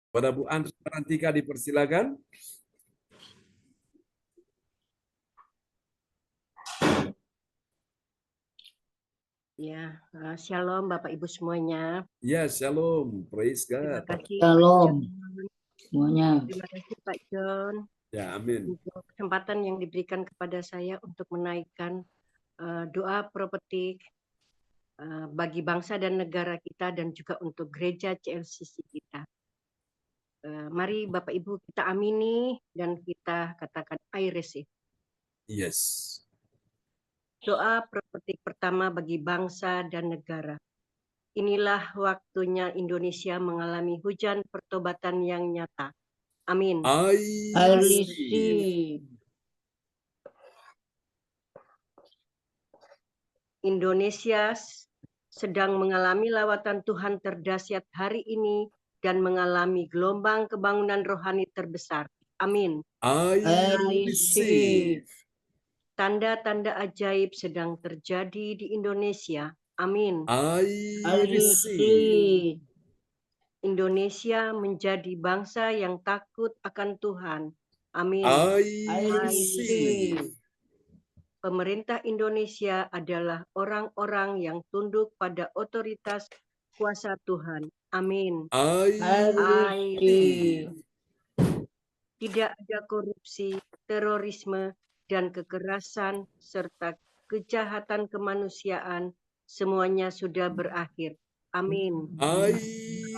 Pada Bu Andri Marantika dipersilakan. Ya, shalom Bapak Ibu semuanya. Ya, shalom. Praise Terima God. kasih Shalom Pak John. semuanya. Terima kasih Pak John Ya, amin. untuk kesempatan yang diberikan kepada saya untuk menaikkan doa prophetik bagi bangsa dan negara kita dan juga untuk gereja CLCC kita. Mari Bapak Ibu kita amini dan kita katakan I receive. Yes. Doa prophetik pertama bagi bangsa dan negara. Inilah waktunya Indonesia mengalami hujan pertobatan yang nyata. Amin. I I receive. receive. Indonesia sedang mengalami lawatan Tuhan terdahsyat hari ini dan mengalami gelombang kebangunan rohani terbesar. Amin. I I receive. receive. Tanda-tanda ajaib sedang terjadi di Indonesia. Amin. I I receive. receive. Indonesia menjadi bangsa yang takut akan Tuhan. Amin. I I receive. receive. Pemerintah Indonesia adalah orang-orang yang tunduk pada otoritas kuasa Tuhan. Amin. I I receive. Tidak ada korupsi, terorisme, dan kekerasan, serta kejahatan kemanusiaan. Semuanya sudah berakhir. Amin. I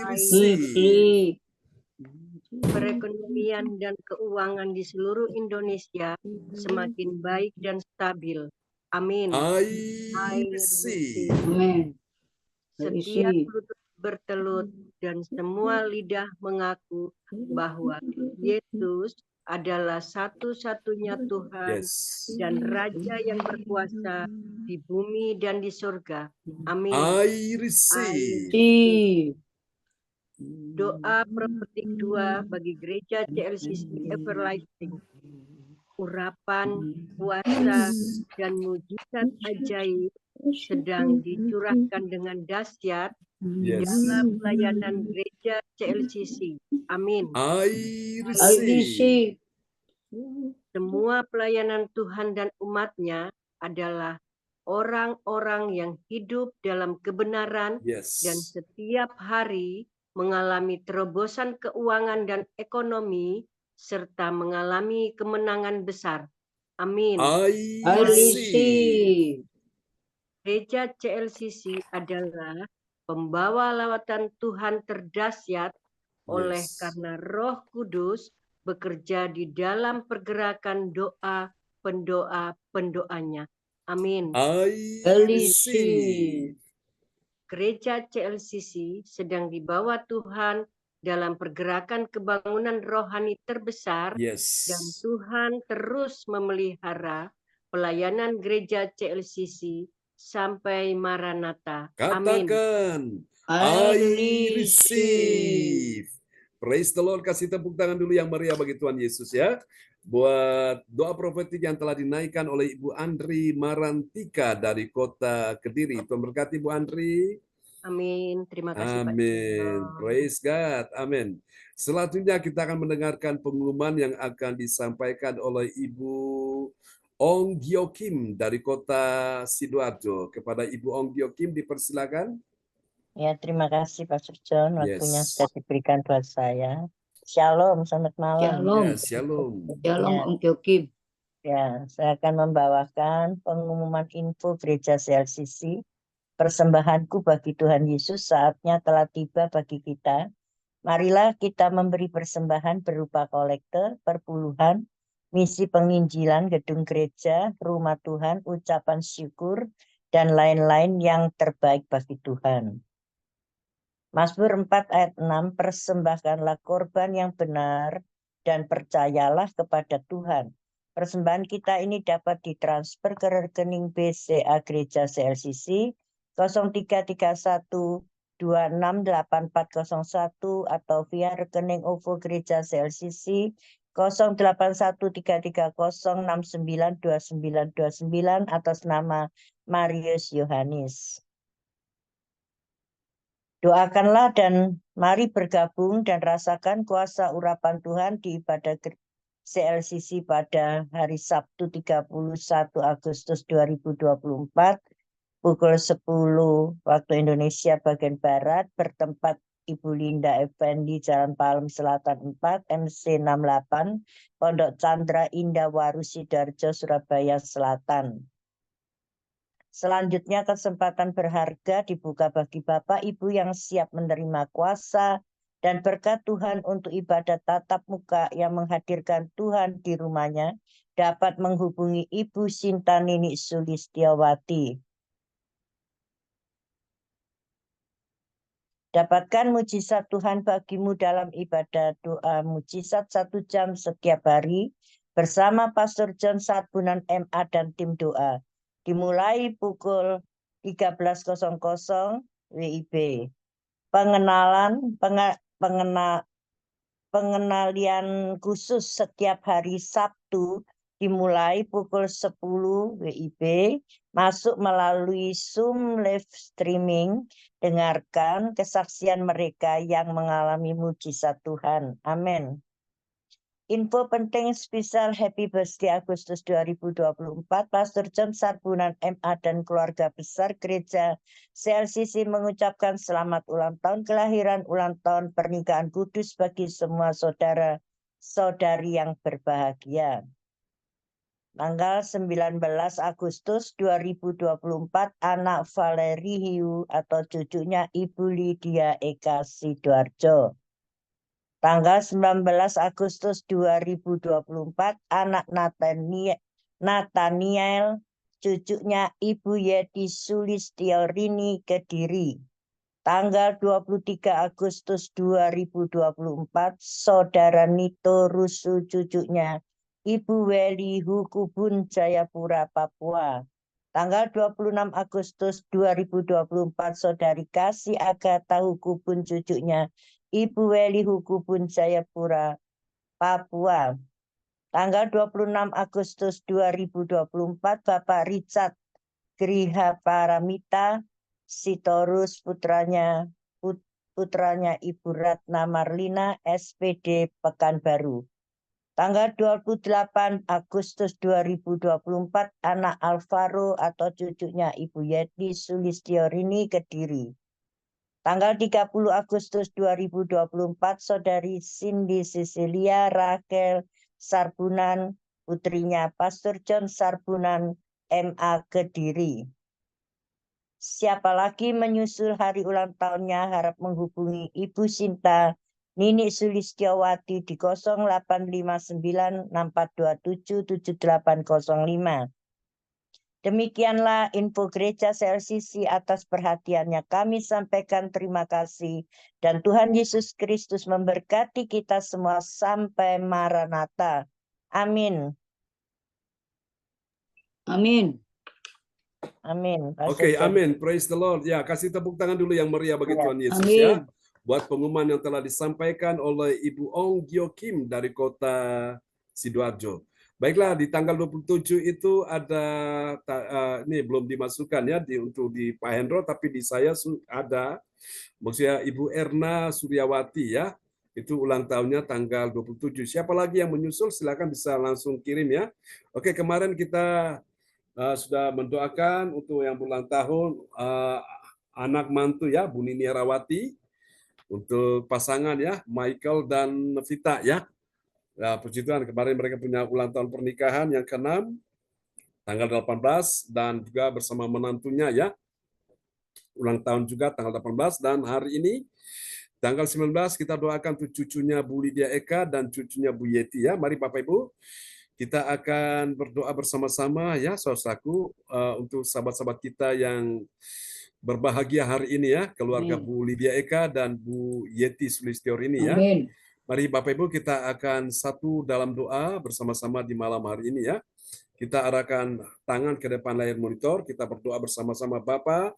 Receive. receive. Perekonomian dan keuangan di seluruh Indonesia semakin baik dan stabil. Amin. I receive. Amen. I Setiap receive. lutut bertelut dan semua lidah mengaku bahwa Yesus adalah satu-satunya Tuhan Yes. dan Raja yang berkuasa di bumi dan di surga. Amin. I receive. Receive. Doa prophetik 2 bagi gereja CLCC Everlasting. Urapan, kuasa, dan mujizat ajaib sedang dicurahkan dengan dahsyat Yes. dalam pelayanan gereja CLCC. Amin. I I receive. receive. Semua pelayanan Tuhan dan umatnya adalah orang-orang yang hidup dalam kebenaran Yes. dan setiap hari mengalami terobosan keuangan dan ekonomi serta mengalami kemenangan besar. Amin. I I receive. receive. Gereja CLCC adalah pembawa lawatan Tuhan terdahsyat oleh Yes. karena Roh Kudus bekerja di dalam pergerakan doa pendoanya. Amin. I I receive. receive. Gereja CLCC sedang dibawa Tuhan dalam pergerakan kebangunan rohani terbesar Yes. dan Tuhan terus memelihara pelayanan gereja CLCC sampai Maranatha. Amin. Katakan, I I receive. receive. Praise the Lord. Kasih tepuk tangan dulu yang meriah bagi Tuhan Yesus ya. Buat doa profetik yang telah dinaikkan oleh Ibu Andri Marantika dari kota Kediri. Tuhan berkati Ibu Andri. Amin. Terima kasih Pak. Amin. Praise God. Amin. Selanjutnya kita akan mendengarkan pengumuman yang akan disampaikan oleh Ibu Ong Gyo Kim dari kota Sidoarjo. Kepada Ibu Ong Gyo Kim dipersilakan. Ya, terima kasih Pastor John. Waktunya Yes. sudah diberikan buat saya. Shalom, selamat malam. Shalom. Ya, shalom. Shalom Ya. Om Kyokim. Ya, saya akan membawakan pengumuman info Gereja CLCC. Persembahanku bagi Tuhan Yesus saatnya telah tiba bagi kita. Marilah kita memberi persembahan berupa kolektor, perpuluhan, misi penginjilan, gedung gereja, rumah Tuhan, ucapan syukur, dan lain-lain yang terbaik bagi Tuhan. Mazmur 4 ayat 6, persembahkanlah korban yang benar dan percayalah kepada Tuhan. Persembahan kita ini dapat ditransfer ke rekening BCA Gereja CLCC 0331 268401 atau via rekening OVO Gereja CLCC 081330692929 atas nama Marius Yohanes. Doakanlah dan mari bergabung dan rasakan kuasa urapan Tuhan di ibadah CLCC pada hari Sabtu 31 Agustus 2024 pukul 10 waktu Indonesia bagian Barat bertempat Ibu Linda Effendi, Jalan Palem Selatan 4, MC 68, Pondok Chandra Indah Waru Sidoarjo, Surabaya Selatan. Selanjutnya kesempatan berharga dibuka bagi Bapak Ibu yang siap menerima kuasa dan berkat Tuhan untuk ibadat tatap muka yang menghadirkan Tuhan di rumahnya dapat menghubungi Ibu Sinta Nini Sulistiawati. Dapatkan mujizat Tuhan bagimu dalam ibadah doa mujizat 1 jam setiap hari bersama Pastor John Sarbunan MA dan tim doa. Dimulai pukul 13.00 WIB. Pengenalian khusus setiap hari Sabtu dimulai pukul 10 WIB, masuk melalui Zoom live streaming, dengarkan kesaksian mereka yang mengalami mujizat Tuhan. Amin. Info penting spesial Happy Birthday Agustus 2024, Pastor John Sarbunan MA dan keluarga besar gereja CLCC mengucapkan selamat ulang tahun kelahiran, ulang tahun pernikahan kudus bagi semua saudara-saudari yang berbahagia. Tanggal 19 Agustus 2024, anak Valeri Hiu atau cucunya Ibu Lydia Eka Sidoarjo. Tanggal 19 Agustus 2024, anak Nathaniel, cucunya Ibu Yeti Sulistiorini Kediri. Tanggal 23 Agustus 2024, Saudara Nito Rusu, cucunya Ibu Weli Hukubun Jayapura, Papua. Tanggal 26 Agustus 2024, Saudari Kasih Agatha Hukubun, cucunya Ibu Weli Hukubun Jayapura, Papua. Tanggal 26 Agustus 2024, Bapak Richard Griha Paramita Sitorus, putranya Ibu Ratna Marlina, SPD Pekanbaru. Tanggal 28 Agustus 2024, anak Alvaro atau cucunya Ibu Yeti Sulistiorini Kediri. Tanggal 30 Agustus 2024, Saudari Cindy Cecilia Rachel Sarbunan, putrinya Pastor John Sarbunan MA Kediri. Siapa lagi menyusul hari ulang tahunnya harap menghubungi Ibu Sinta Nini Sulistiawati di 0859 6427 7805. Demikianlah info gereja CLCC. Atas perhatiannya kami sampaikan terima kasih dan Tuhan Yesus Kristus memberkati kita semua sampai Maranatha. Amin. Amin. Amin. Oke, amin. Praise the Lord. Ya, kasih tepuk tangan dulu yang meriah bagi Ya. Tuhan Yesus ya. Amin. Buat pengumuman yang telah disampaikan oleh Ibu Ong Gio Kim dari kota Sidoarjo. Baiklah, di tanggal 27 itu ada, ini belum dimasukkan ya untuk di Pak Hendro, tapi di saya ada, maksudnya Ibu Erna Suryawati ya, itu ulang tahunnya tanggal 27. Siapa lagi yang menyusul, silakan bisa langsung kirim ya. Oke, kemarin kita sudah mendoakan untuk yang ulang tahun anak mantu ya, Bu Nini Rawati, untuk pasangan ya, Michael dan Vita ya. Ya, puji Tuhan, kemarin mereka punya ulang tahun pernikahan yang ke-6, tanggal 18, dan juga bersama menantunya ya, ulang tahun juga tanggal 18, dan hari ini, tanggal 19, kita doakan untuk cucunya Bu Lydia Eka dan cucunya Bu Yeti ya. Mari Bapak Ibu, kita akan berdoa bersama-sama ya, saudaraku, untuk sahabat-sahabat kita yang berbahagia hari ini ya, keluarga Amin. Bu Lydia Eka dan Bu Yeti Sulistiorini ya. Amin. Mari Bapak Ibu, kita akan satu dalam doa bersama-sama di malam hari ini ya. Kita arahkan tangan ke depan layar monitor, kita berdoa bersama-sama. Bapa,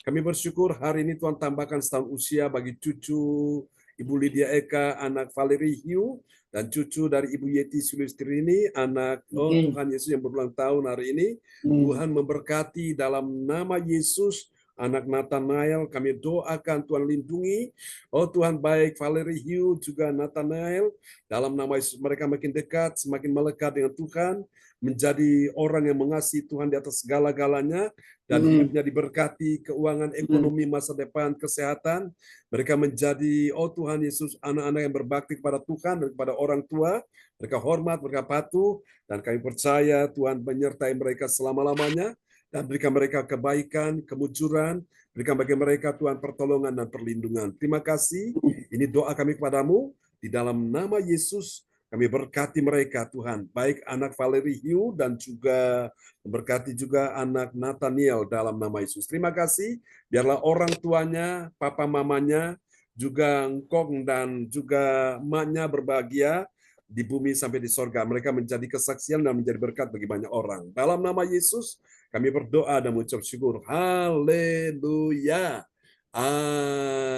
kami bersyukur hari ini Tuhan tambahkan setahun usia bagi cucu Ibu Lydia Eka, anak Valeri Hiu, dan cucu dari Ibu Yeti Sulistiorini, anak Tuhan Yesus yang berulang tahun hari ini. Tuhan memberkati dalam nama Yesus, anak Nathanael, kami doakan Tuhan lindungi. Oh Tuhan, baik Valerie Hugh juga Nathanael, dalam nama Yesus mereka makin dekat, semakin melekat dengan Tuhan, menjadi orang yang mengasihi Tuhan di atas segala-galanya, dan hidupnya diberkati, keuangan, ekonomi, masa depan, kesehatan. Mereka menjadi, oh Tuhan Yesus, anak-anak yang berbakti kepada Tuhan dan kepada orang tua. Mereka hormat, mereka patuh, dan kami percaya Tuhan menyertai mereka selama-lamanya, dan berikan mereka kebaikan, kemujuran, berikan bagi mereka Tuhan pertolongan dan perlindungan. Terima kasih, ini doa kami kepadamu, di dalam nama Yesus, kami berkati mereka Tuhan, baik anak Valerie Hugh dan juga berkati juga anak Nathaniel dalam nama Yesus. Terima kasih, biarlah orang tuanya, papa mamanya, juga engkong dan juga emaknya berbahagia di bumi sampai di sorga. Mereka menjadi kesaksian dan menjadi berkat bagi banyak orang. Dalam nama Yesus, kami berdoa dan mengucap syukur. Haleluya.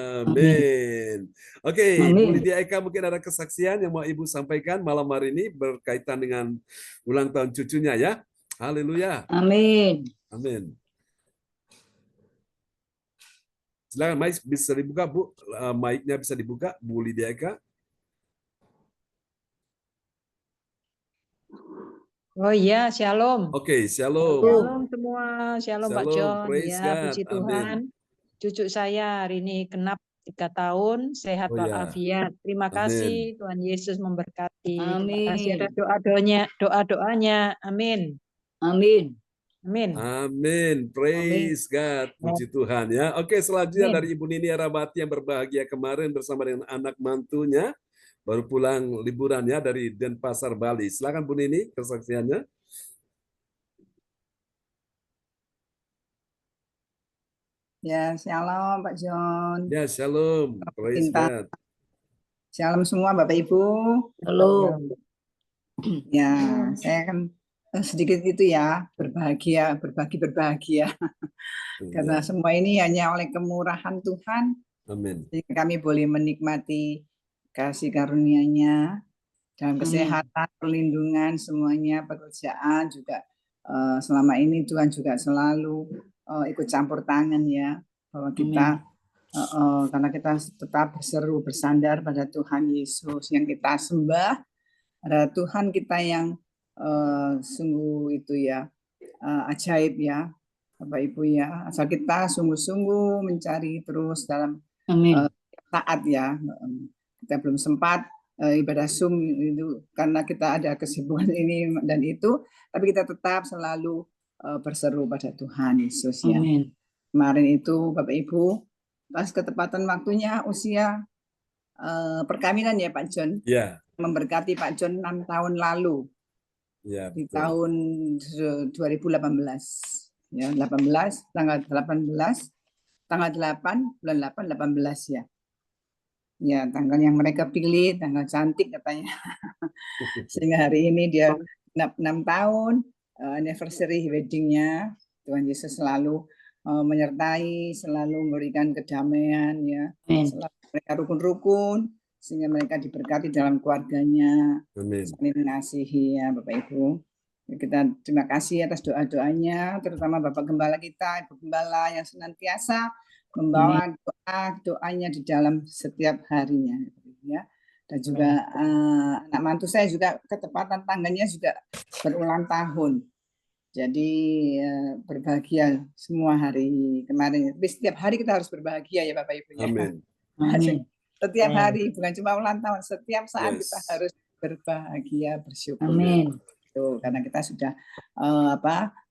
Amin. Oke, Bu Lydia Eka mungkin ada kesaksian yang mau Ibu sampaikan malam hari ini berkaitan dengan ulang tahun cucunya ya. Haleluya. Amin. Amin. Silakan, mic bisa dibuka, Bu. Mic-nya bisa dibuka, Bu Lydia Eka. Oh iya, shalom. Oke, shalom. Shalom semua, shalom Pak Shalom, John. praise Ya, God. puji Amin. Tuhan. Cucu saya hari ini genap 3 tahun, sehat Oh ya. walafiat. Terima Amin. kasih, Tuhan Yesus memberkati. Terima kasih Amin. atas doa-doanya. Amin. Amin. Amin. Amin. Praise God. Puji Tuhan ya. Oke, selanjutnya Amin. dari Ibu Nini Arabati yang berbahagia kemarin bersama dengan anak mantunya. Baru pulang liburan ya dari Denpasar, Bali. Silakan Bu Nini kesaksiannya. Ya, shalom Pak John. Ya, shalom. Praise Cinta. God. Shalom semua Bapak Ibu. Halo. Ya, saya kan sedikit itu ya, berbagi berbahagia. Karena Ya. semua ini hanya oleh kemurahan Tuhan, Amin. sehingga kami boleh menikmati kasih karunia-Nya dalam kesehatan, perlindungan, semuanya, pekerjaan juga. Selama ini Tuhan juga selalu ikut campur tangan ya, bahwa kita karena kita tetap berseru bersandar pada Tuhan Yesus yang kita sembah, ada Tuhan kita yang sungguh itu ya ajaib ya Bapak Ibu ya, asal kita sungguh-sungguh mencari terus dalam saat ya. Kita belum sempat ibadah Zoom itu karena kita ada kesibukan ini dan itu, tapi kita tetap selalu berseru pada Tuhan Yesus ya. Amin. Kemarin itu Bapak Ibu pas ketepatan waktunya usia perkawinan ya Pak John. Ya. Memberkati Pak John 6 tahun lalu. Ya, di betul. tahun 2018. Ya, 18 tanggal 18 tanggal 8 bulan 8 18 ya. Ya, tanggal yang mereka pilih, tanggal cantik katanya. Sehingga hari ini dia 6 tahun anniversary wedding-nya. Tuhan Yesus selalu menyertai, selalu memberikan kedamaian ya. Selalu mereka rukun-rukun sehingga mereka diberkati dalam keluarganya. Amin. Saling mengasihi ya Bapak Ibu. Kita terima kasih atas doa-doanya, terutama Bapak Gembala kita, Ibu Gembala yang senantiasa membawa doa-doanya di dalam setiap harinya ya. Dan juga anak mantu saya juga ketepatan tanggalnya juga berulang tahun. Jadi berbahagia semua hari kemarin. Tapi setiap hari kita harus berbahagia ya Bapak Ibu ya. Amin. Amin. Setiap hari, bukan cuma ulang tahun, setiap saat Yes. kita harus berbahagia, bersyukur. Amin. Karena kita sudah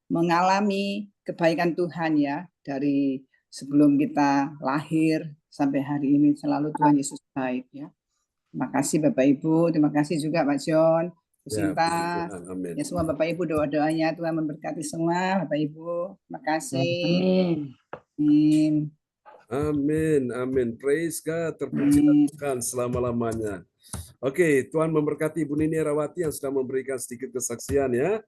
mengalami kebaikan Tuhan ya, dari sebelum kita lahir sampai hari ini selalu Tuhan Yesus baik ya. Terima kasih Bapak Ibu, terima kasih juga Pak John, Bu Sinta, ya semua Bapak Ibu, doa-doanya Tuhan memberkati semua Bapak Ibu. Terima kasih. Amin. Amin. Amin. Amin. Praise God. Terpuji Tuhan selama-lamanya. Oke, Tuhan memberkati Ibu Nini Arawati yang sudah memberikan sedikit kesaksian ya,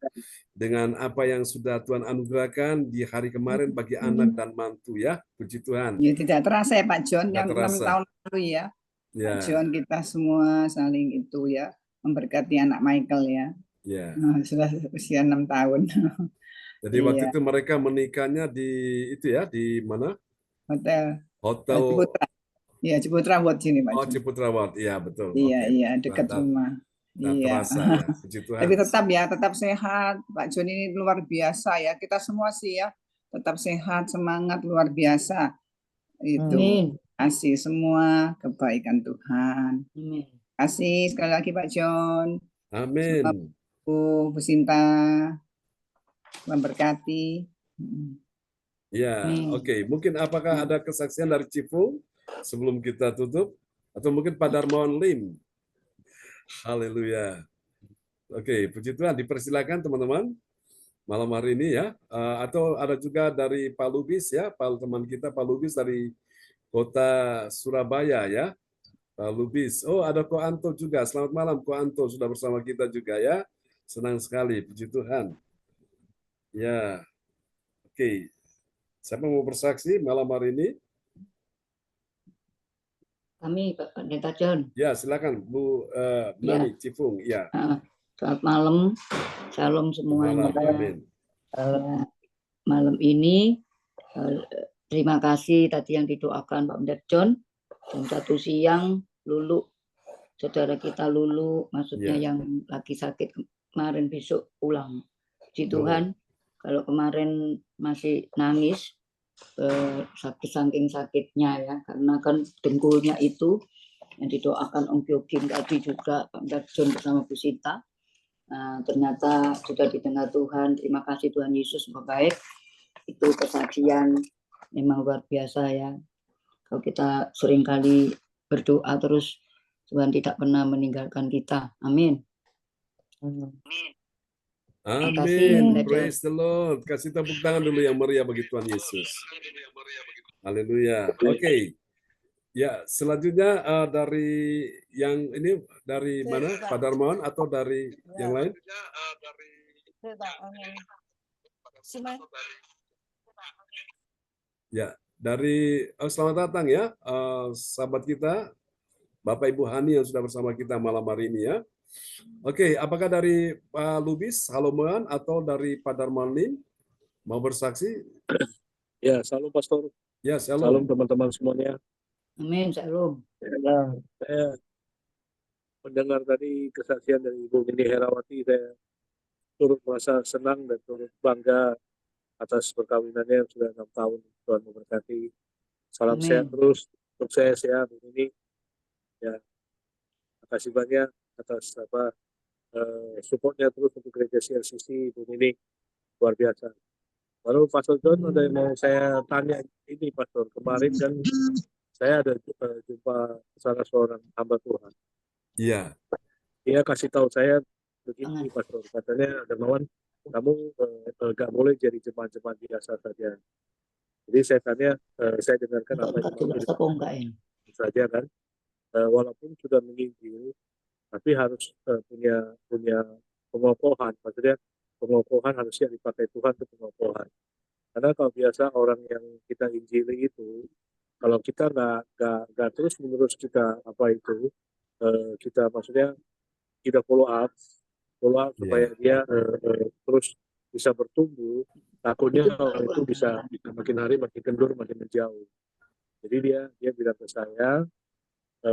dengan apa yang sudah Tuhan anugerahkan di hari kemarin bagi anak dan mantu ya. Puji Tuhan. Ya, tidak terasa ya Pak John, Tidak yang terasa. 6 tahun lalu ya. Ya. Pak John, kita semua saling itu ya, memberkati anak Michael ya. Ya. Sudah usia 6 tahun. Jadi waktu Iya. itu mereka menikahnya di itu ya, di mana? Hotel Hotel Ciputra. Iya, Ciputra buat sini Pak Jun. Ciputra World. Iya, betul. Iya, Oke. iya, Wah, dekat rumah. dah Iya. terasa ya. Puji Tuhan. Tapi tetap ya, tetap sehat. Pak Jun ini luar biasa ya. Kita semua sih ya, tetap sehat, semangat luar biasa. Itu Amin. kasih semua kebaikan Tuhan. Amin. Kasih sekali lagi Pak John, Amin. Bu Sinta, memberkati. Ya, oke. Mungkin apakah ada kesaksian dari Cifu sebelum kita tutup? Atau mungkin Pak Darmawan Lim? Haleluya. Oke, puji Tuhan. Dipersilakan teman-teman malam hari ini ya. Atau ada juga dari Pak Lubis ya, teman kita Pak Lubis dari Kota Surabaya ya. Pak Lubis. Oh, ada Ko Anto juga. Selamat malam Ko Anto, sudah bersama kita juga ya. Senang sekali, puji Tuhan. Ya, oke. Siapa mau bersaksi malam hari ini? Kami Pak Pendeta John. Ya, silakan Bu Nani Cifung. Ya. Selamat malam. Shalom semuanya. Malam. Amin. Malam ini terima kasih tadi yang didoakan Pak Pendeta John. Jam 1 siang Lulu, saudara kita Lulu, maksudnya yang lagi sakit kemarin, besok pulang. Puji Tuhan, kalau kemarin masih nangis, saking sakitnya ya, karena kan dengkulnya itu yang didoakan Om Gyokim tadi juga Pak Pendeta John bersama Bu Sinta. Nah, ternyata sudah didengar Tuhan. Terima kasih Tuhan Yesus baik. Itu kesaksian memang luar biasa ya. Kalau kita seringkali berdoa terus, Tuhan tidak pernah meninggalkan kita. Amin. Amin. Praise the Lord. Kasih tepuk tangan dulu yang meriah bagi Tuhan Yesus. Haleluya. Oke. Ya, selanjutnya dari yang ini dari mana? Pak Darmawan atau dari yang lain? Ya, dari selamat datang ya sahabat kita Bapak Ibu Hani yang sudah bersama kita malam hari ini ya. Oke, apakah dari Pak Lubis Halomoan atau dari Pak Darmawan Lim mau bersaksi? Ya, salam Pastor. Ya, salam teman-teman semuanya. Amin, shalom. Saya mendengar tadi kesaksian dari Ibu Nini Herawati, saya turut merasa senang dan turut bangga atas perkawinannya yang sudah 6 tahun. Tuhan memberkati. Salam sehat terus untuk saya sehat ini. Ya, terima kasih banyak atas supportnya terus untuk gereja CLCC Ibu Nini, luar biasa. Lalu Pastor John, ada yang mau saya tanya ini Pastor, kemarin kan saya ada jumpa salah seorang hamba Tuhan. Iya. Dia kasih tahu saya begini Pastor, katanya Darmawan, kamu nggak boleh jadi jemaat-jemaat biasa saja. Jadi saya tanya, saya dengarkan apa yang saja kan, walaupun sudah menginjil, tapi harus punya pengokohan. Maksudnya pengokohan harusnya dipakai Tuhan untuk pengokohan. Karena kalau biasa orang yang kita injili itu, kalau kita nggak terus menerus kita kita maksudnya kita follow up supaya dia terus bisa bertumbuh, takutnya orang itu bisa makin hari makin kendur, makin menjauh. Jadi dia bilang ke saya,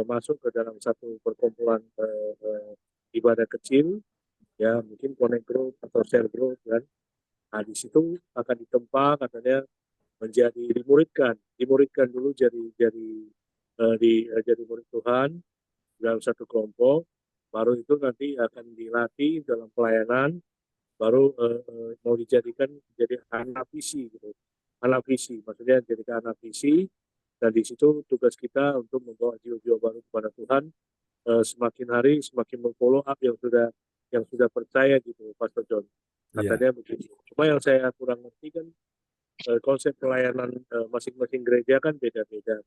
masuk ke dalam satu perkumpulan ibadah kecil, ya mungkin connect group atau share group kan. Nah di situ akan ditempa katanya menjadi dimurikkan dulu jadi murid Tuhan dalam satu kelompok, baru itu nanti akan dilatih dalam pelayanan, baru mau dijadikan jadi anak visi gitu, anak visi maksudnya jadikan anak visi, dan di situ tugas kita untuk membawa jiwa-jiwa baru kepada Tuhan, semakin hari semakin memfollow up yang sudah percaya gitu Pastor John, katanya begitu. Cuma yang saya kurang ngerti kan konsep pelayanan masing-masing gereja kan beda-beda,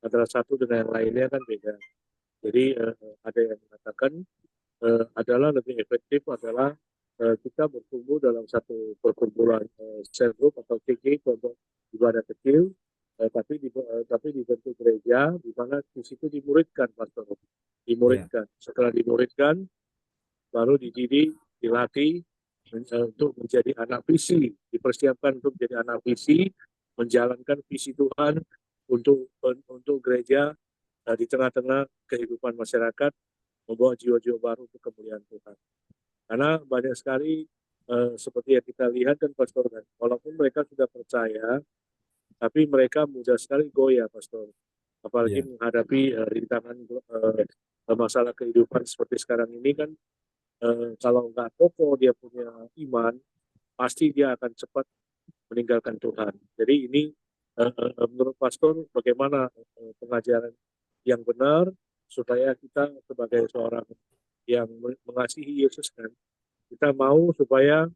antara satu dengan yang lainnya kan beda. Jadi ada yang mengatakan adalah lebih efektif adalah kita bertumbuh dalam satu perkumpulan cell group atau CG, kelompok ibadah kecil, tapi dibentuk gereja di mana di situ dimuridkan Pastor, dimuridkan. Setelah dimuridkan baru dididik, dilatih, untuk menjadi anak visi, dipersiapkan untuk menjadi anak visi, menjalankan visi Tuhan untuk gereja di tengah-tengah kehidupan masyarakat, membawa jiwa-jiwa baru untuk kemuliaan Tuhan. Karena banyak sekali seperti yang kita lihat kan Pastor, walaupun mereka sudah percaya, tapi mereka mudah sekali goyah, Pastor. Apalagi menghadapi rintangan masalah kehidupan seperti sekarang ini kan, kalau nggak kokoh dia punya iman, pasti dia akan cepat meninggalkan Tuhan. Jadi ini menurut Pastor bagaimana pengajaran yang benar supaya kita sebagai seorang yang mengasihi Yesus kan, kita mau supaya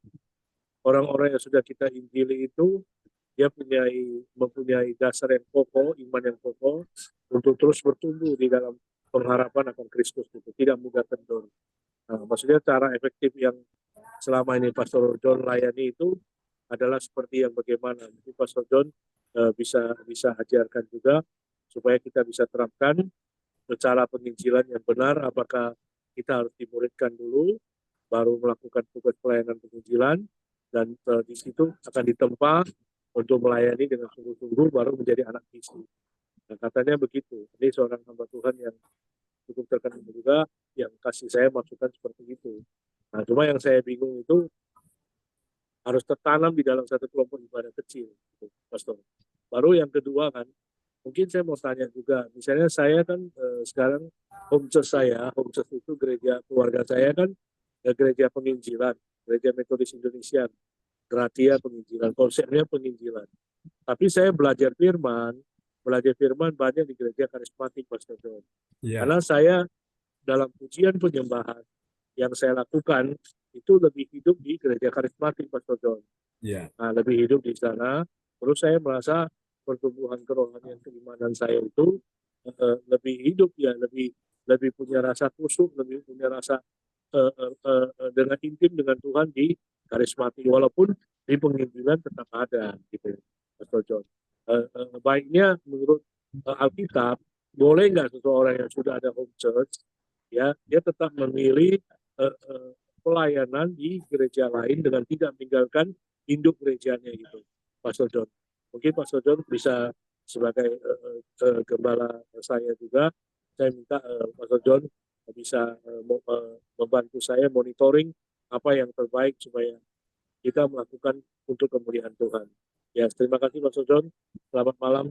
orang-orang yang sudah kita injili itu dia mempunyai dasar yang kokoh, iman yang kokoh untuk terus bertumbuh di dalam pengharapan akan Kristus itu, tidak mudah kendor. Nah, maksudnya cara efektif yang selama ini Pastor John layani itu adalah seperti yang bagaimana. Jadi Pastor John bisa ajarkan juga supaya kita bisa terapkan cara penginjilan yang benar, apakah kita harus dimuridkan dulu, baru melakukan tugas pelayanan penginjilan, dan di situ akan ditempa untuk melayani dengan sungguh-sungguh, baru menjadi anak visi. Nah, katanya begitu. Ini seorang hamba Tuhan yang cukup terkenal juga, yang kasih saya masukan seperti itu. Nah, cuma yang saya bingung itu harus tertanam di dalam satu kelompok ibadah kecil, gitu, Pastor. Baru yang kedua kan, mungkin saya mau tanya juga, misalnya saya kan sekarang home church itu gereja keluarga saya kan gereja penginjilan, gereja Metodis Indonesia, Gratia penginjilan, konsepnya penginjilan. Tapi saya belajar firman banyak di gereja karismatik, Pastor John. Karena saya dalam pujian penyembahan yang saya lakukan itu lebih hidup di gereja karismatik, Pastor John. Nah, lebih hidup di sana. Terus saya merasa pertumbuhan kerohanian keimanan saya itu lebih hidup ya, lebih punya rasa khusyuk, lebih punya rasa dengan intim dengan Tuhan di karismatik, walaupun di penginjilan tetap ada gitu, Pastor John. Baiknya menurut Alkitab, boleh nggak seseorang yang sudah ada home church ya, dia tetap memilih pelayanan di gereja lain dengan tidak meninggalkan induk gerejanya itu, Pastor John. Mungkin Pastor John bisa sebagai gembala saya juga, saya minta Pastor John bisa membantu saya monitoring apa yang terbaik supaya kita melakukan untuk kemuliaan Tuhan. Ya, terima kasih Pastor John. Selamat malam.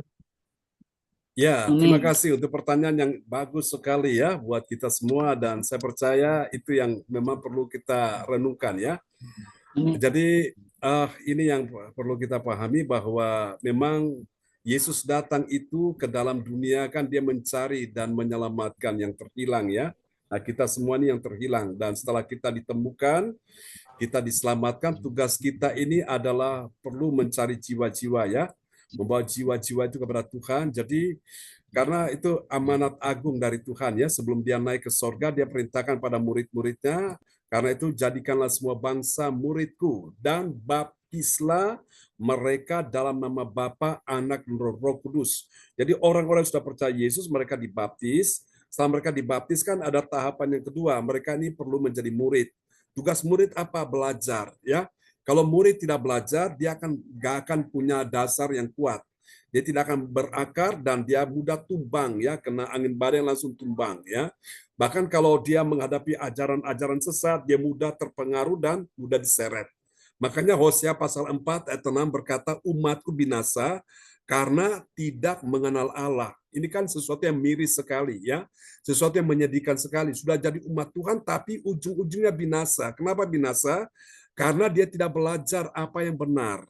Ya, terima kasih untuk pertanyaan yang bagus sekali ya buat kita semua, dan saya percaya itu yang memang perlu kita renungkan ya. Jadi ini yang perlu kita pahami, bahwa memang Yesus datang itu ke dalam dunia kan, dia mencari dan menyelamatkan yang terhilang ya. Nah, kita semua ini yang terhilang, dan setelah kita ditemukan, kita diselamatkan, tugas kita ini adalah perlu mencari jiwa-jiwa ya, membawa jiwa-jiwa itu kepada Tuhan. Jadi karena itu amanat agung dari Tuhan ya, sebelum dia naik ke sorga, dia perintahkan pada murid-muridnya, karena itu jadikanlah semua bangsa muridku, dan baptislah mereka dalam nama Bapa, Anak, dan Roh Kudus. Jadi orang-orang yang sudah percaya Yesus, mereka dibaptis. Setelah mereka dibaptis kan ada tahapan yang kedua, mereka ini perlu menjadi murid. Tugas murid apa? Belajar ya. Kalau murid tidak belajar, dia gak akan punya dasar yang kuat. Dia tidak akan berakar, dan dia mudah tumbang ya, kena angin badai langsung tumbang ya. Bahkan kalau dia menghadapi ajaran-ajaran sesat, dia mudah terpengaruh dan mudah diseret. Makanya Hosea pasal 4 ayat 6 berkata, umatku binasa karena tidak mengenal Allah. Ini kan sesuatu yang miris sekali ya, sesuatu yang menyedihkan sekali. Sudah jadi umat Tuhan tapi ujung-ujungnya binasa. Kenapa binasa? Karena dia tidak belajar apa yang benar.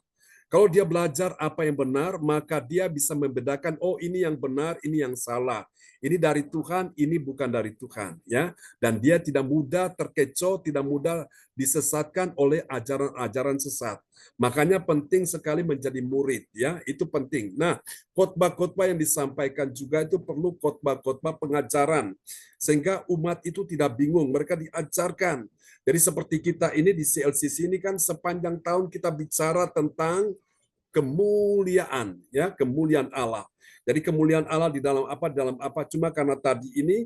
Kalau dia belajar apa yang benar, maka dia bisa membedakan, oh ini yang benar, ini yang salah. Ini dari Tuhan, ini bukan dari Tuhan, ya. Dan dia tidak mudah terkecoh, tidak mudah disesatkan oleh ajaran-ajaran sesat. Makanya penting sekali menjadi murid, ya. Itu penting. Nah, khotbah-khotbah yang disampaikan juga itu perlu khotbah-khotbah pengajaran, sehingga umat itu tidak bingung, mereka diajarkan. Jadi seperti kita ini di CLCC ini kan sepanjang tahun kita bicara tentang kemuliaan, ya, kemuliaan Allah. Jadi kemuliaan Allah di dalam apa. Cuma karena tadi ini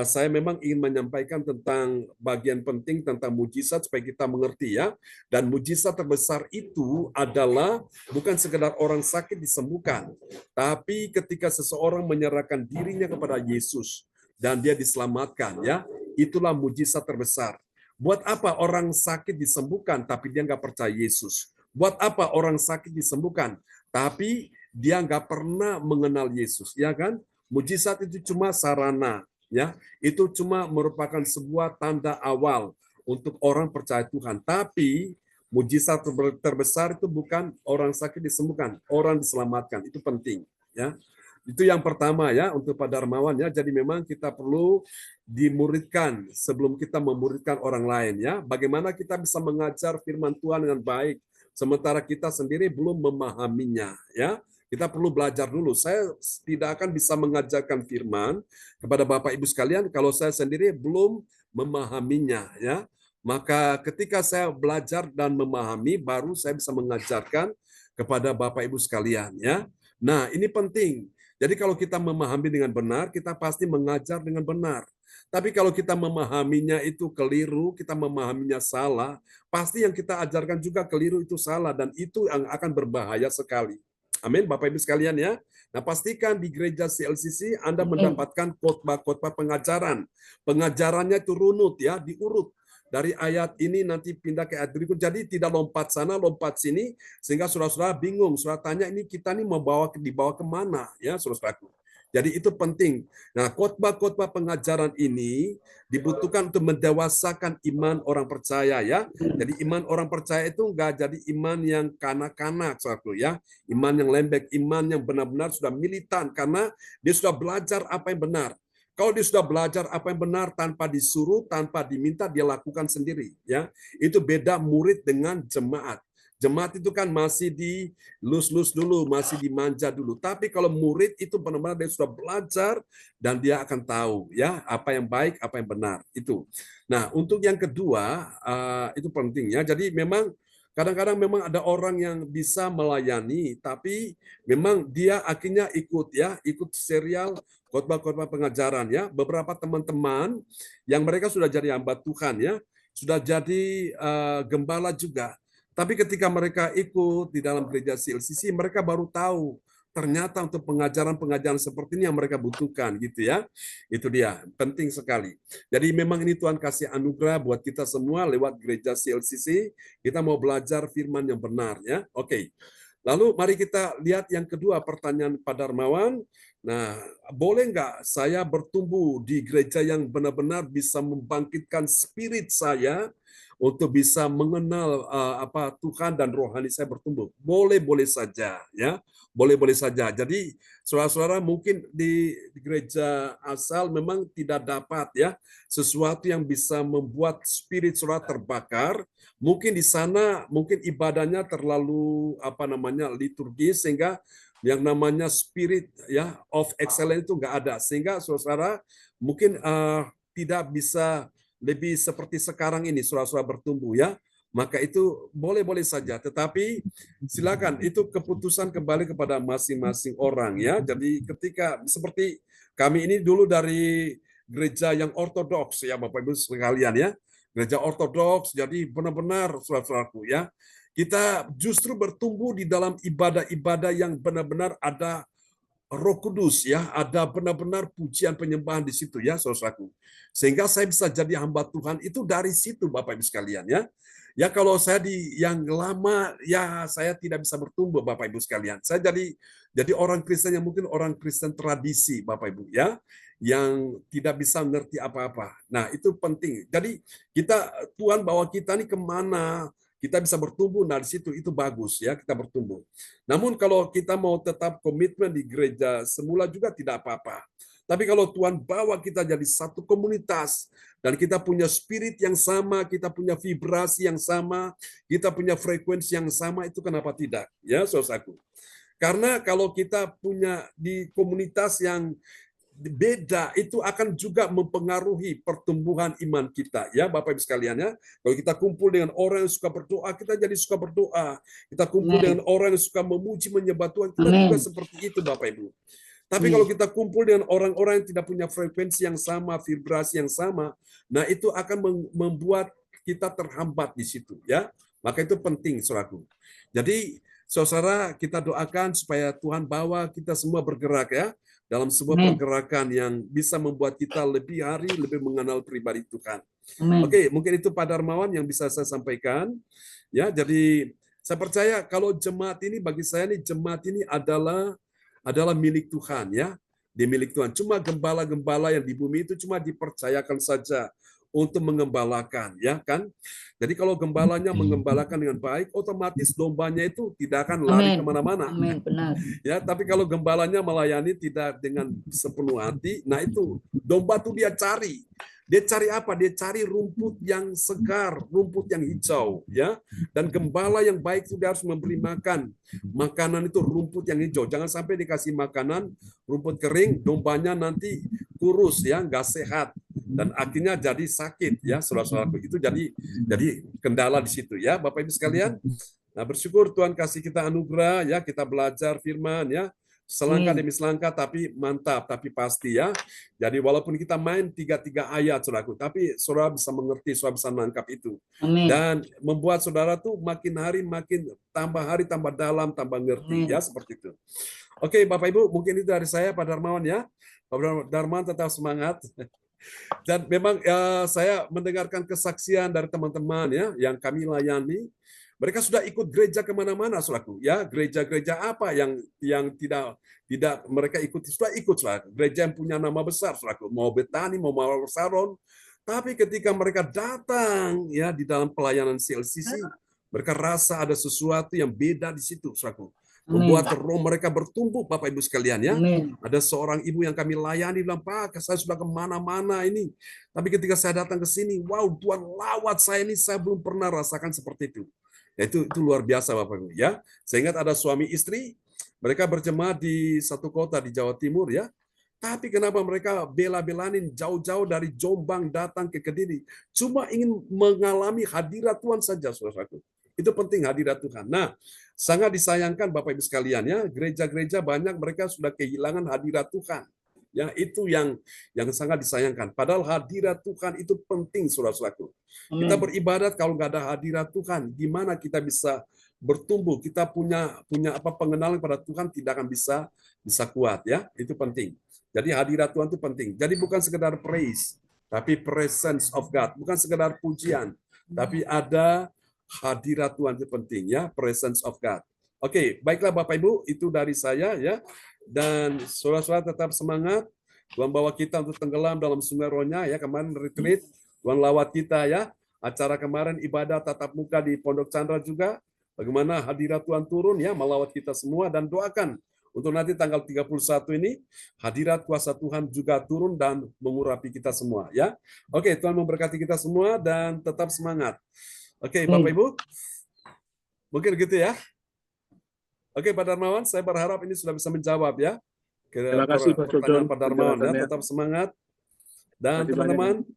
saya memang ingin menyampaikan tentang bagian penting tentang mujizat supaya kita mengerti ya. Dan mujizat terbesar itu adalah bukan sekedar orang sakit disembuhkan, tapi ketika seseorang menyerahkan dirinya kepada Yesus dan dia diselamatkan ya, itulah mujizat terbesar. Buat apa orang sakit disembuhkan tapi dia nggak percaya Yesus? Buat apa orang sakit disembuhkan tapi dia nggak pernah mengenal Yesus, ya kan? Mujizat itu cuma sarana, ya. Itu cuma merupakan sebuah tanda awal untuk orang percaya Tuhan. Tapi mujizat terbesar itu bukan orang sakit disembuhkan, orang diselamatkan. Itu penting, ya. Itu yang pertama ya untuk Pak Darmawan ya. Jadi memang kita perlu dimuridkan sebelum kita memuridkan orang lain ya. Bagaimana kita bisa mengajar firman Tuhan dengan baik sementara kita sendiri belum memahaminya ya. Kita perlu belajar dulu. Saya tidak akan bisa mengajarkan firman kepada Bapak Ibu sekalian kalau saya sendiri belum memahaminya ya. Maka ketika saya belajar dan memahami baru saya bisa mengajarkan kepada Bapak Ibu sekalian ya. Nah, ini penting. Jadi kalau kita memahami dengan benar, kita pasti mengajar dengan benar. Tapi kalau kita memahaminya itu keliru, kita memahaminya salah, pasti yang kita ajarkan juga keliru itu salah, dan itu yang akan berbahaya sekali. Amin, Bapak Ibu sekalian ya. Nah, pastikan di gereja CLCC Anda mendapatkan khotbah-khotbah pengajaran. Pengajarannya itu runut ya, diurut. Dari ayat ini nanti pindah ke ayat berikut. Jadi tidak lompat sana, lompat sini, sehingga saudara-saudara bingung. Saudara tanya ini kita nih mau dibawa kemana ya saudara-saudaraku. Jadi itu penting. Nah, khotbah-khotbah pengajaran ini dibutuhkan untuk mendewasakan iman orang percaya ya. Jadi iman orang percaya itu enggak jadi iman yang kanak-kanak saudaraku ya. Iman yang lembek, iman yang benar-benar sudah militan karena dia sudah belajar apa yang benar. Kalau dia sudah belajar apa yang benar tanpa disuruh, tanpa diminta, dia lakukan sendiri. Ya, itu beda murid dengan jemaat. Jemaat itu kan masih dilus-lus dulu, masih dimanja dulu. Tapi kalau murid itu benar-benar dia sudah belajar dan dia akan tahu ya apa yang baik, apa yang benar. Itu. Nah, untuk yang kedua itu penting ya. Jadi memang kadang-kadang memang ada orang yang bisa melayani, tapi memang dia akhirnya ikut serial khotbah-khotbah pengajaran ya. Beberapa teman-teman yang mereka sudah jadi hamba Tuhan ya, sudah jadi gembala juga. Tapi ketika mereka ikut di dalam gereja CLCC, mereka baru tahu ternyata untuk pengajaran-pengajaran seperti ini yang mereka butuhkan gitu ya. Itu dia, penting sekali. Jadi memang ini Tuhan kasih anugerah buat kita semua lewat gereja CLCC, kita mau belajar firman yang benar ya. Oke. Lalu mari kita lihat yang kedua, pertanyaan Pak Darmawan. Nah, boleh nggak saya bertumbuh di gereja yang benar-benar bisa membangkitkan spirit saya untuk bisa mengenal Tuhan dan rohani saya bertumbuh? Boleh-boleh saja ya. Boleh-boleh saja. Jadi saudara-saudara mungkin di gereja asal memang tidak dapat ya sesuatu yang bisa membuat spirit saudara terbakar. Mungkin di sana mungkin ibadahnya terlalu liturgis sehingga yang namanya spirit ya of excellence itu nggak ada, sehingga saudara mungkin tidak bisa lebih seperti sekarang ini saudara bertumbuh ya. Maka itu boleh-boleh saja, tetapi silakan itu keputusan kembali kepada masing-masing orang ya. Jadi ketika seperti kami ini dulu dari gereja yang ortodoks ya Bapak Ibu sekalian ya, gereja ortodoks, jadi benar-benar saudara-saudaraku ya, kita justru bertumbuh di dalam ibadah-ibadah yang benar-benar ada Roh Kudus ya, ada benar-benar pujian penyembahan di situ ya saudaraku. Sehingga saya bisa jadi hamba Tuhan itu dari situ Bapak Ibu sekalian ya. Ya kalau saya di yang lama ya saya tidak bisa bertumbuh Bapak Ibu sekalian. Saya jadi orang Kristen yang mungkin orang Kristen tradisi Bapak Ibu ya, yang tidak bisa mengerti apa-apa. Nah itu penting. Jadi Tuhan bawa kita nih kemana? Kita bisa bertumbuh, nah di situ itu bagus ya kita bertumbuh. Namun kalau kita mau tetap komitmen di gereja semula juga tidak apa-apa. Tapi kalau Tuhan bawa kita jadi satu komunitas dan kita punya spirit yang sama, kita punya vibrasi yang sama, kita punya frekuensi yang sama, itu kenapa tidak? Ya, saudaraku. Karena kalau kita punya di komunitas yang beda, itu akan juga mempengaruhi pertumbuhan iman kita, ya Bapak Ibu sekalian ya. Kalau kita kumpul dengan orang yang suka berdoa, kita jadi suka berdoa. Kita kumpul Amin. dengan orang yang suka memuji menyembah Tuhan, kita Amin. juga seperti itu Bapak Ibu. Tapi kalau kita kumpul dengan orang-orang yang tidak punya frekuensi yang sama, vibrasi yang sama, nah itu akan membuat kita terhambat di situ, ya. Maka itu penting, saudaraku. Jadi, saudara, kita doakan supaya Tuhan bawa kita semua bergerak ya dalam sebuah Amin. pergerakan yang bisa membuat kita lebih hari lebih mengenal pribadi Tuhan. Amin. Oke, mungkin itu Pak Darmawan yang bisa saya sampaikan. Ya, jadi saya percaya kalau jemaat ini bagi saya nih jemaat ini adalah milik Tuhan ya, di milik Tuhan. Cuma gembala-gembala yang di bumi itu cuma dipercayakan saja untuk mengembalakan, ya kan? Jadi kalau gembalanya mengembalakan dengan baik, otomatis dombanya itu tidak akan lari Amin. kemana-mana. Amin, benar. Ya, tapi kalau gembalanya melayani tidak dengan sepenuh hati, nah itu domba tuh dia cari. Dia cari apa? Dia cari rumput yang segar, rumput yang hijau, ya. Dan gembala yang baik itu dia harus memberi makan. Makanan itu rumput yang hijau. Jangan sampai dikasih makanan rumput kering, dombanya nanti kurus, ya, nggak sehat. Dan akhirnya jadi sakit, ya, saudara-saudaraku. Itu jadi kendala di situ, ya, Bapak Ibu sekalian. Nah, bersyukur Tuhan kasih kita anugerah, ya, kita belajar firman, ya. Selangkah demi selangkah, tapi mantap, tapi pasti ya. Jadi walaupun kita main 3 ayat, saudaraku, tapi saudara bisa mengerti, saudara bisa menangkap itu. Amin. Dan membuat saudara tuh makin hari makin tambah dalam, tambah ngerti. Amin. Ya, seperti itu. Oke, Bapak Ibu, mungkin itu dari saya, Pak Darmawan ya. Pak Darmawan tetap semangat. Dan memang saya mendengarkan kesaksian dari teman-teman ya yang kami layani. Mereka sudah ikut gereja kemana-mana, saudaraku. Ya, gereja-gereja apa yang tidak mereka ikuti sudah ikut, saudaraku. Gereja yang punya nama besar, saudaraku. Mau Betani, mau Mawar Saron. Tapi ketika mereka datang ya di dalam pelayanan CLCC, mereka rasa ada sesuatu yang beda di situ, saudaraku. Membuat roh mereka bertumbuh, Bapak Ibu sekalian ya. Amin. Ada seorang ibu yang kami layani bilang, Pak, saya sudah kemana-mana ini. Tapi ketika saya datang ke sini, wow, Tuhan lawat saya ini, saya belum pernah rasakan seperti itu. Ya, itu luar biasa Bapak Ibu ya. Saya ingat ada suami istri, mereka berjemaat di satu kota di Jawa Timur ya. Tapi kenapa mereka bela-belanin jauh-jauh dari Jombang datang ke Kediri? Cuma ingin mengalami hadirat Tuhan saja, saudaraku. Itu penting hadirat Tuhan. Nah, sangat disayangkan Bapak Ibu sekalian ya, gereja-gereja banyak mereka sudah kehilangan hadirat Tuhan. Ya, itu yang sangat disayangkan. Padahal hadirat Tuhan itu penting, saudara-saudaraku. Kita beribadat kalau nggak ada hadirat Tuhan, gimana kita bisa bertumbuh? Kita punya pengenalan pada Tuhan tidak akan bisa kuat ya. Itu penting. Jadi hadirat Tuhan itu penting. Jadi bukan sekedar praise, tapi presence of God. Bukan sekedar pujian, tapi ada hadirat Tuhan itu penting ya, presence of God. Oke, baiklah Bapak Ibu, itu dari saya ya. Dan saudara-saudara tetap semangat. Tuhan bawa kita untuk tenggelam dalam sungai rohnya ya. Kemarin retreat, Tuhan lawat kita ya. Acara kemarin ibadah tatap muka di Pondok Chandra juga. Bagaimana hadirat Tuhan turun ya, melawat kita semua. Dan doakan untuk nanti tanggal 31 ini, hadirat kuasa Tuhan juga turun dan mengurapi kita semua ya. Oke, Tuhan memberkati kita semua dan tetap semangat. Oke, Bapak Ibu, mungkin gitu ya. Oke, Pak Darmawan, saya berharap ini sudah bisa menjawab ya. Terima kasih Pak John. Pak Darmawan ya, tetap semangat. Dan teman-teman,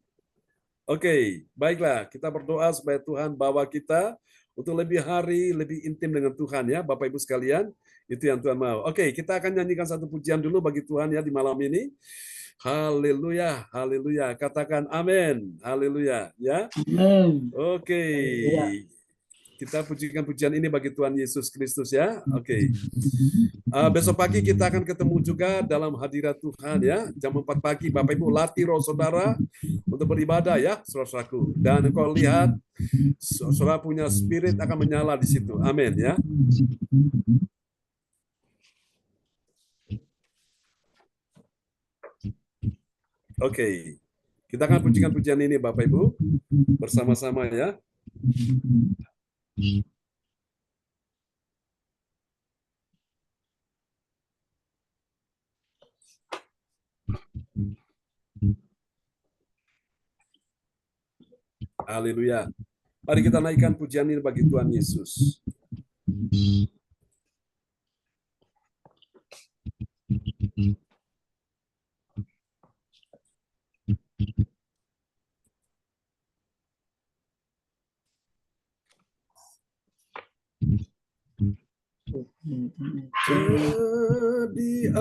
oke, baiklah, kita berdoa supaya Tuhan bawa kita untuk lebih hari, lebih intim dengan Tuhan ya, Bapak Ibu sekalian. Itu yang Tuhan mau. Oke, kita akan nyanyikan satu pujian dulu bagi Tuhan ya di malam ini. Haleluya, haleluya. Katakan amin. Haleluya ya. Oke. Kita pujikan pujian ini bagi Tuhan Yesus Kristus ya. Oke. Besok pagi kita akan ketemu juga dalam hadirat Tuhan ya. Jam 4 pagi Bapak Ibu latih roh saudara untuk beribadah ya, saudara-saudaraku. Dan kalau lihat saudara punya spirit akan menyala di situ. Amin ya. Oke. Kita akan pujikan pujian ini Bapak Ibu bersama-sama ya. Haleluya. Mari kita naikkan pujian ini bagi Tuhan Yesus. Jadi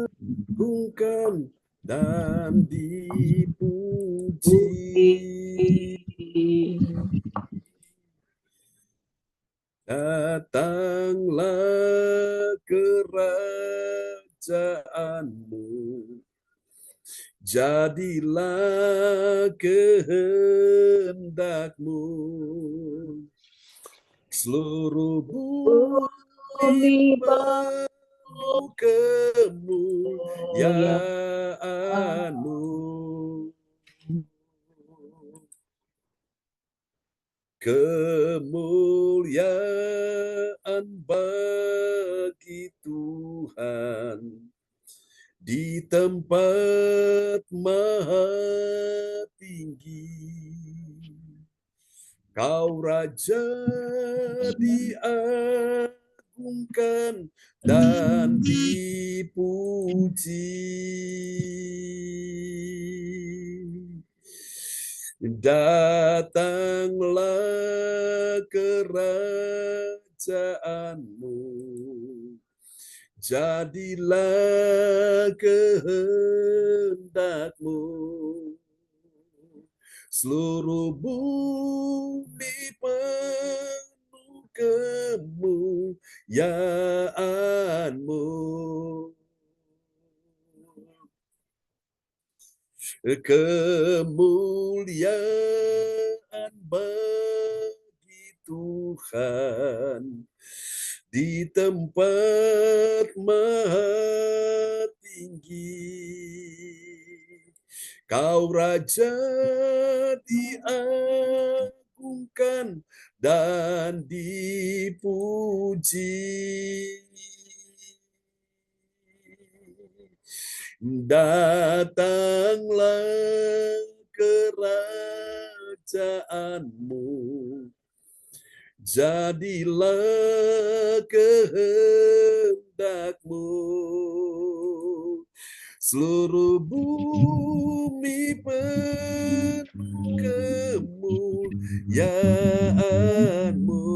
agungkan dan dipuji. Datanglah kerajaanmu, jadilah kehendakmu, seluruh bumi penuh kemuliaan-Mu. Kemuliaan bagi Tuhan di tempat maha tinggi. Kau Raja diagungkan dan dipuji. Datanglah kerajaanmu, jadilah kehendakmu, seluruh bumi penuh kemuliaan-Mu. Kemuliaan bagi Tuhan di tempat maha tinggi. Kau Raja diagungkan dan dipuji. Datanglah kerajaanmu, jadilah kehendakmu, seluruh bumi penuh kemuliaan-Mu.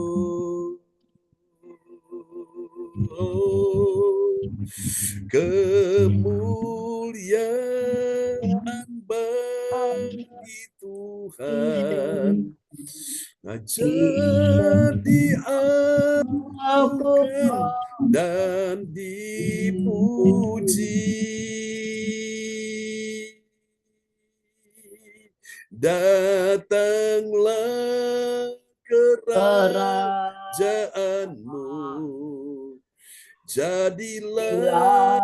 Kemuliaan bagi Tuhan, jadi agungkan dan dipuji. Datanglah kerajaanmu, jadilah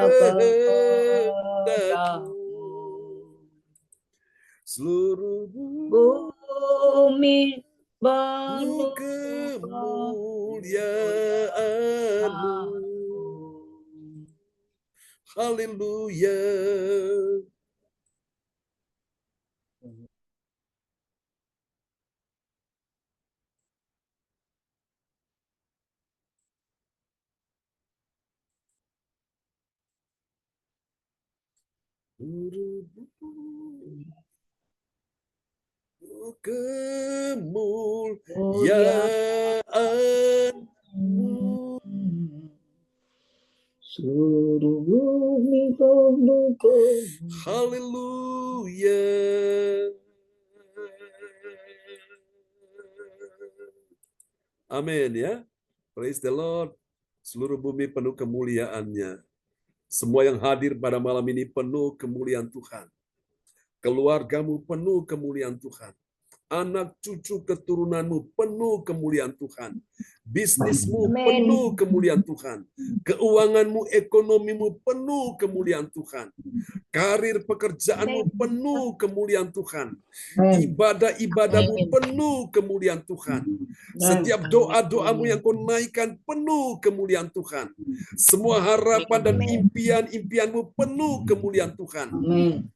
kehendakmu, seluruh bumi penuh kemuliaan-Mu. Haleluya. Kemuliaan-Mu. Seluruh bumi penuh kemuliaan. Haleluya. Amin ya. Praise the Lord. Seluruh bumi penuh kemuliaan-Nya. Semua yang hadir pada malam ini penuh kemuliaan Tuhan. Keluargamu penuh kemuliaan Tuhan. Anak cucu keturunanmu penuh kemuliaan Tuhan. Bisnismu penuh kemuliaan Tuhan. Keuanganmu, ekonomimu penuh kemuliaan Tuhan. Karir pekerjaanmu penuh kemuliaan Tuhan. Ibadah-ibadahmu penuh kemuliaan Tuhan. Setiap doa-doamu yang kau naikkan penuh kemuliaan Tuhan. Semua harapan dan impian-impianmu penuh kemuliaan Tuhan.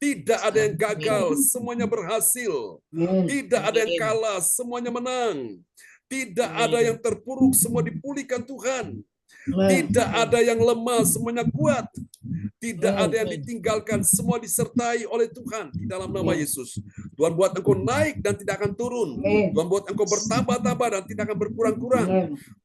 Tidak ada yang gagal, semuanya berhasil. Tidak ada yang kalah, semuanya menang. Tidak ada yang terpuruk, semua dipulihkan Tuhan. Tidak ada yang lemah, semuanya kuat. Tidak ada yang ditinggalkan, semua disertai oleh Tuhan di dalam nama Yesus. Tuhan buat engkau naik dan tidak akan turun. Tuhan buat engkau bertambah-tambah dan tidak akan berkurang-kurang.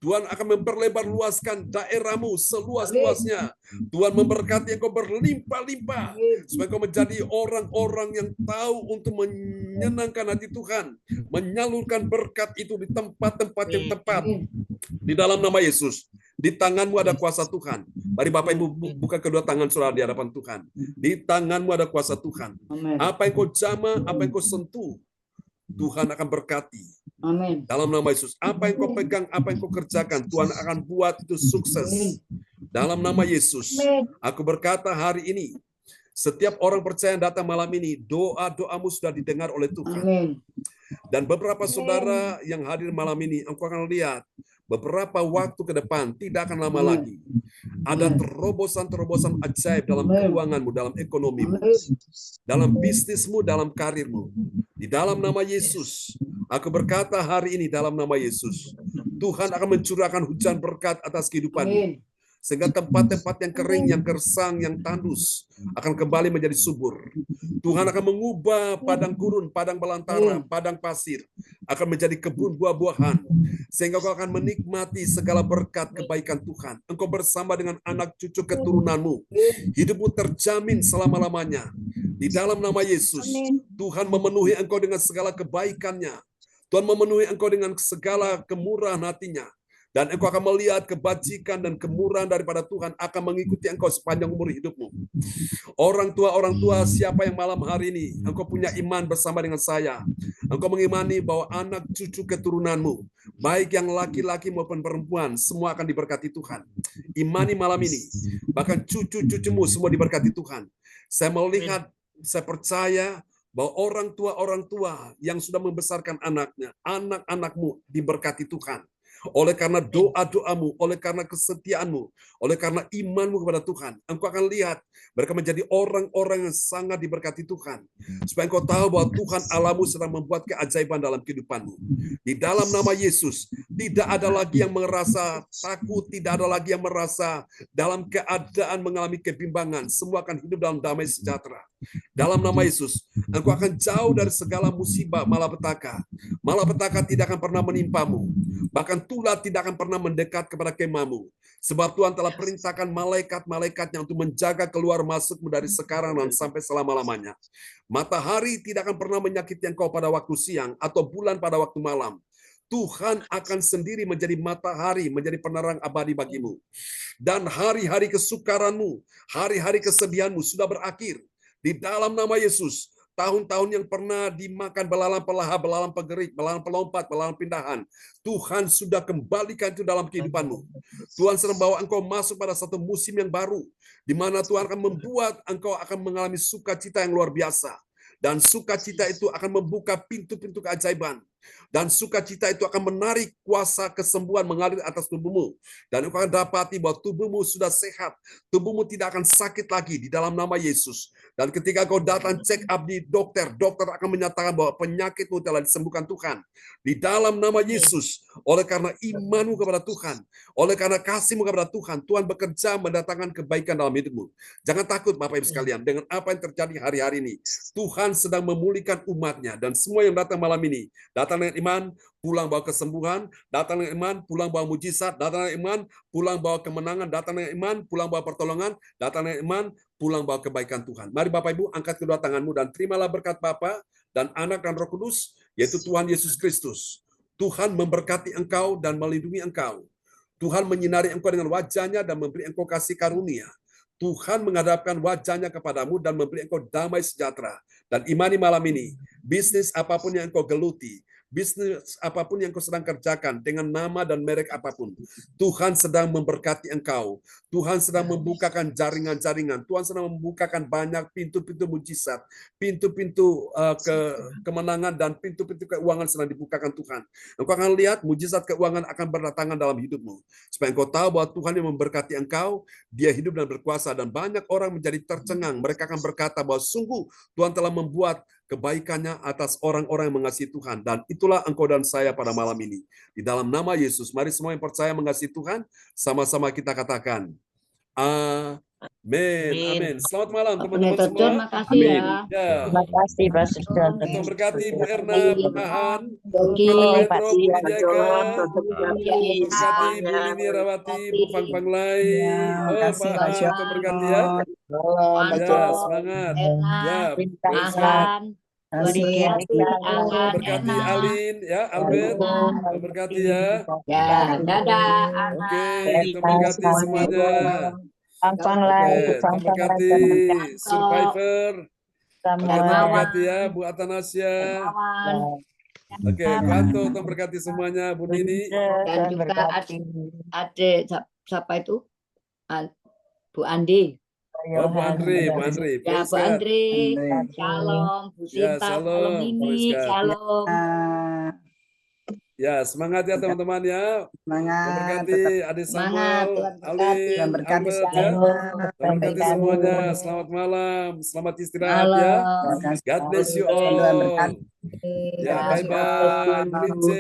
Tuhan akan memperlebar luaskan daerahmu seluas-luasnya. Tuhan memberkati engkau berlimpah-limpah. Supaya engkau menjadi orang-orang yang tahu untuk menyenangkan hati Tuhan. Menyalurkan berkat itu di tempat-tempat yang tepat. Di dalam nama Yesus. Di tanganmu ada kuasa Tuhan. Mari Bapak Ibu buka kedua tangan saudara di hadapan Tuhan. Di tanganmu ada kuasa Tuhan. Apa yang kau jamah, apa yang kau sentuh, Tuhan akan berkati. Amin. Dalam nama Yesus. Apa yang kau pegang, apa yang kau kerjakan, Tuhan akan buat itu sukses. Dalam nama Yesus. Aku berkata hari ini, setiap orang percaya yang datang malam ini, doa-doamu sudah didengar oleh Tuhan. Amin. Dan beberapa saudara yang hadir malam ini, engkau akan lihat beberapa waktu ke depan, tidak akan lama lagi. Ada terobosan-terobosan ajaib dalam keuanganmu, dalam ekonomimu, dalam bisnismu, dalam karirmu. Di dalam nama Yesus, aku berkata hari ini dalam nama Yesus, Tuhan akan mencurahkan hujan berkat atas kehidupanmu. Sehingga tempat-tempat yang kering, yang gersang, yang tandus akan kembali menjadi subur. Tuhan akan mengubah padang gurun, padang belantara, padang pasir akan menjadi kebun buah-buahan. Sehingga kau akan menikmati segala berkat kebaikan Tuhan. Engkau bersama dengan anak cucu keturunanmu. Hidupmu terjamin selama-lamanya. Di dalam nama Yesus, Tuhan memenuhi engkau dengan segala kebaikannya. Tuhan memenuhi engkau dengan segala kemurahan hatinya. Dan engkau akan melihat kebajikan dan kemurahan daripada Tuhan akan mengikuti engkau sepanjang umur hidupmu. Orang tua, siapa yang malam hari ini engkau punya iman bersama dengan saya. Engkau mengimani bahwa anak cucu keturunanmu, baik yang laki-laki maupun perempuan, semua akan diberkati Tuhan. Imani malam ini, bahkan cucu-cucumu semua diberkati Tuhan. Saya melihat, saya percaya bahwa orang tua yang sudah membesarkan anaknya, anak-anakmu diberkati Tuhan. Oleh karena doa-doamu, oleh karena kesetiaanmu, oleh karena imanmu kepada Tuhan, engkau akan lihat mereka menjadi orang-orang yang sangat diberkati Tuhan. Supaya engkau tahu bahwa Tuhan Allahmu sedang membuat keajaiban dalam kehidupanmu. Di dalam nama Yesus, tidak ada lagi yang merasa takut, tidak ada lagi yang merasa dalam keadaan mengalami kebimbangan. Semua akan hidup dalam damai sejahtera. Dalam nama Yesus, engkau akan jauh dari segala musibah malapetaka. Malapetaka tidak akan pernah menimpamu. Bahkan tulah tidak akan pernah mendekat kepada kemahmu. Sebab Tuhan telah perintahkan malaikat-malaikatnya untuk menjaga keluar masukmu dari sekarang dan sampai selama-lamanya. Matahari tidak akan pernah menyakiti engkau pada waktu siang atau bulan pada waktu malam. Tuhan akan sendiri menjadi matahari, menjadi penerang abadi bagimu. Dan hari-hari kesukaranmu, hari-hari kesedihanmu sudah berakhir. Di dalam nama Yesus, tahun-tahun yang pernah dimakan belalang pelahap, belalang pegerik, belalang pelompat, belalang pindahan, Tuhan sudah kembalikan itu dalam kehidupanmu. Tuhan sedang bawa engkau masuk pada satu musim yang baru, di mana Tuhan akan membuat engkau akan mengalami sukacita yang luar biasa. Dan sukacita itu akan membuka pintu-pintu keajaiban. Dan sukacita itu akan menarik kuasa kesembuhan mengalir atas tubuhmu. Dan engkau akan dapati bahwa tubuhmu sudah sehat. Tubuhmu tidak akan sakit lagi di dalam nama Yesus. Dan ketika kau datang check up di dokter, dokter akan menyatakan bahwa penyakitmu telah disembuhkan Tuhan. Di dalam nama Yesus, oleh karena imanmu kepada Tuhan, oleh karena kasihmu kepada Tuhan, Tuhan bekerja mendatangkan kebaikan dalam hidupmu. Jangan takut Bapak Ibu sekalian, dengan apa yang terjadi hari-hari ini. Tuhan sedang memulihkan umatnya, dan semua yang datang malam ini, datang dengan iman, pulang bawa kesembuhan, datang dengan iman, pulang bawa mujizat, datang dengan iman, pulang bawa kemenangan, datang dengan iman, pulang bawa pertolongan, datang dengan iman, pulang bawa kebaikan Tuhan. Mari Bapak Ibu angkat kedua tanganmu dan terimalah berkat Bapa dan Anak dan Roh Kudus, yaitu Tuhan Yesus Kristus. Tuhan memberkati engkau dan melindungi engkau. Tuhan menyinari engkau dengan wajahnya dan memberi engkau kasih karunia. Tuhan menghadapkan wajahnya kepadamu dan memberi engkau damai sejahtera. Dan imani malam ini, bisnis apapun yang engkau geluti, bisnis apapun yang kau sedang kerjakan dengan nama dan merek apapun, Tuhan sedang memberkati engkau. Tuhan sedang membukakan jaringan-jaringan. Tuhan sedang membukakan banyak pintu-pintu mujizat, pintu-pintu kemenangan dan pintu-pintu keuangan sedang dibukakan Tuhan. Engkau akan lihat mujizat keuangan akan berdatangan dalam hidupmu. Supaya engkau tahu bahwa Tuhan yang memberkati engkau, Dia hidup dan berkuasa, dan banyak orang menjadi tercengang. Mereka akan berkata bahwa sungguh Tuhan telah membuat kebaikannya atas orang-orang yang mengasihi Tuhan. Dan itulah engkau dan saya pada malam ini. Di dalam nama Yesus, mari semua yang percaya mengasihi Tuhan, sama-sama kita katakan, Amin. Selamat malam Pak teman-teman Pendeta John, semua. makasih Amin. ya. Ya, Terima kasih Pastor John. Tuhan berkati Bu Erna, Iya. Pak Ahan, Yogi, Brother Pak Pedro, Bu Sia, Lydia John, Eka, Brother Iya, Tuhan Eka, berkati Bu Lini Rawati, Bu Fang Fang Lai. Ya, Oh, makasih Pak Pak Ahan, Tuhan berkati ya. John. Ya, Manto, semangat. Erna, Ya, praise God. Ahan, Tuhan Kasih. diberkati, Tuhan Ahan, berkati Erna, Alin, ya, Albert. Erna. Tuhan berkati ya. Ya, dadah, Ana. Oke, Tuhan berkati semuanya. Pang-pang Oke, lain, Tuhan pang-pang berkati lain. Survivor. Oke, Semua. Tuhan Dermawan. berkati ya, Bu Atanasia. Dermawan. Oke, Kuanto, Tuhan berkati semuanya, Bu Nini. Dan juga adik siapa itu? Bu Andi. Oh, Bu Andri, Bu Andri. Ya, Praise Bu God. Andri. Andre. Shalom, Bu Ya, Sinta. shalom. Shalom Praise Nini. God. Shalom. Ya, semangat ya teman-teman ya. Tuhan Semangat. berkati Adik Semangat, Samuel, Tuhan berkati. Alin, Tuhan berkati Albert ya. semuanya. Tuhan berkati semuanya. Selamat malam, selamat istirahat ya. Malam. God bless you Tuhan all. berkati. Ya, bye-bye. Prince,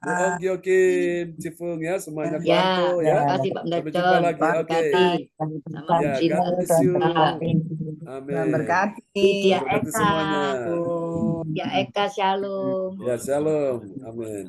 Bu Ong Gyokim, Cifung ya, semuanya Ya, Kuanto ya. terima kasih Pak Sampai Pendeta jumpa John. lagi. Tuhan Oke. berkati. Sama Ya, Bu God bless you. Sinta. Amin. Tuhan berkati. Lydia Tuhan berkati Eka. semuanya. Lydia Eka, shalom. Ya, shalom. Amin.